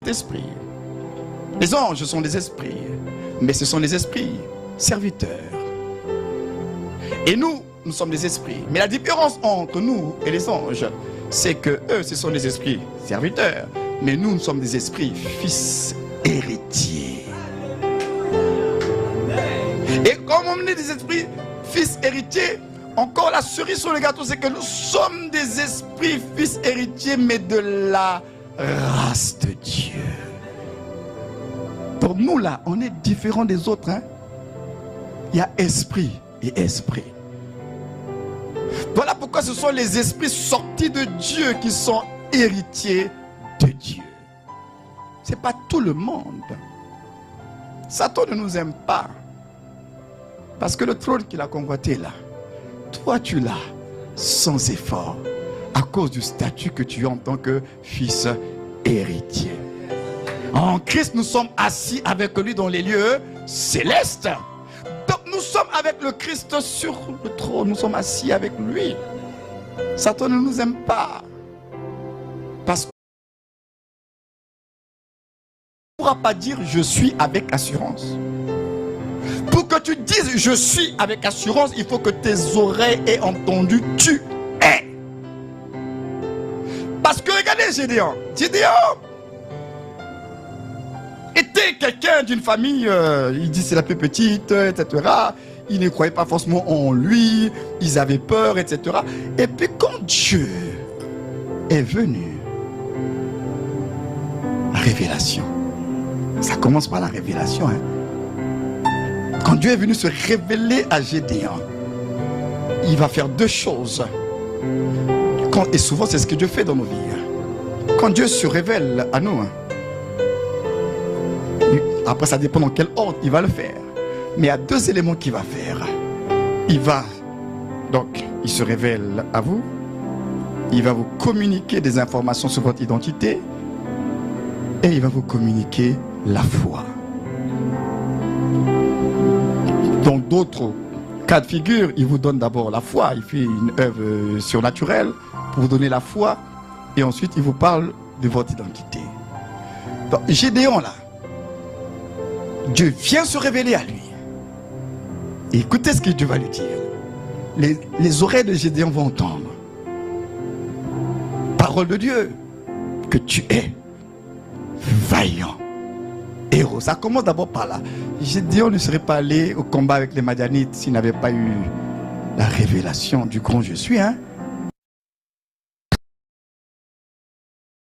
esprits. Les anges sont des esprits, mais ce sont des esprits serviteurs. Et nous, nous sommes des esprits. Mais la différence entre nous et les anges, c'est que eux, ce sont des esprits serviteurs, mais nous, nous sommes des esprits fils héritiers. Et comme on est des esprits fils héritiers, encore la cerise sur le gâteau, c'est que nous sommes des esprits fils héritiers, mais de la race de Dieu. Pour nous là, on est différents des autres. Hein? Il y a esprit et esprit. Voilà pourquoi ce sont les esprits sortis de Dieu qui sont héritiers de Dieu. Ce n'est pas tout le monde. Satan ne nous aime pas. Parce que le trône qu'il a convoité là, toi tu l'as sans effort. À cause du statut que tu as en tant que fils héritier. En Christ, nous sommes assis avec lui dans les lieux célestes. Donc nous sommes avec le Christ sur le trône. Nous sommes assis avec lui. Satan ne nous aime pas. Parce qu'on ne pourra pas dire je suis avec assurance. Pour que tu dises je suis avec assurance, il faut que tes oreilles aient entendu tu es. Parce que regardez Gédéon. Gédéon était quelqu'un d'une famille, il dit c'est la plus petite, etc. Ils ne croyaient pas forcément en lui, ils avaient peur, etc. Et puis quand Dieu est venu, la révélation, ça commence par la révélation. Hein. Quand Dieu est venu se révéler à Gédéon, il va faire deux choses. Et souvent c'est ce que Dieu fait dans nos vies. Quand Dieu se révèle à nous, après ça dépend dans quel ordre il va le faire. Mais il y a deux éléments qu'il va faire. Il se révèle à vous. Il va vous communiquer des informations sur votre identité. Et il va vous communiquer la foi. Dans d'autres cas de figure, il vous donne d'abord la foi. Il fait une œuvre surnaturelle pour vous donner la foi. Et ensuite, il vous parle de votre identité. Donc, Gédéon là, Dieu vient se révéler à lui. Et écoutez ce que Dieu va lui dire. Les oreilles de Gédéon vont entendre. Parole de Dieu. Que tu es vaillant. Héros. Ça commence d'abord par là. Gédéon ne serait pas allé au combat avec les Madianites s'il n'avait pas eu la révélation du grand je suis. Hein?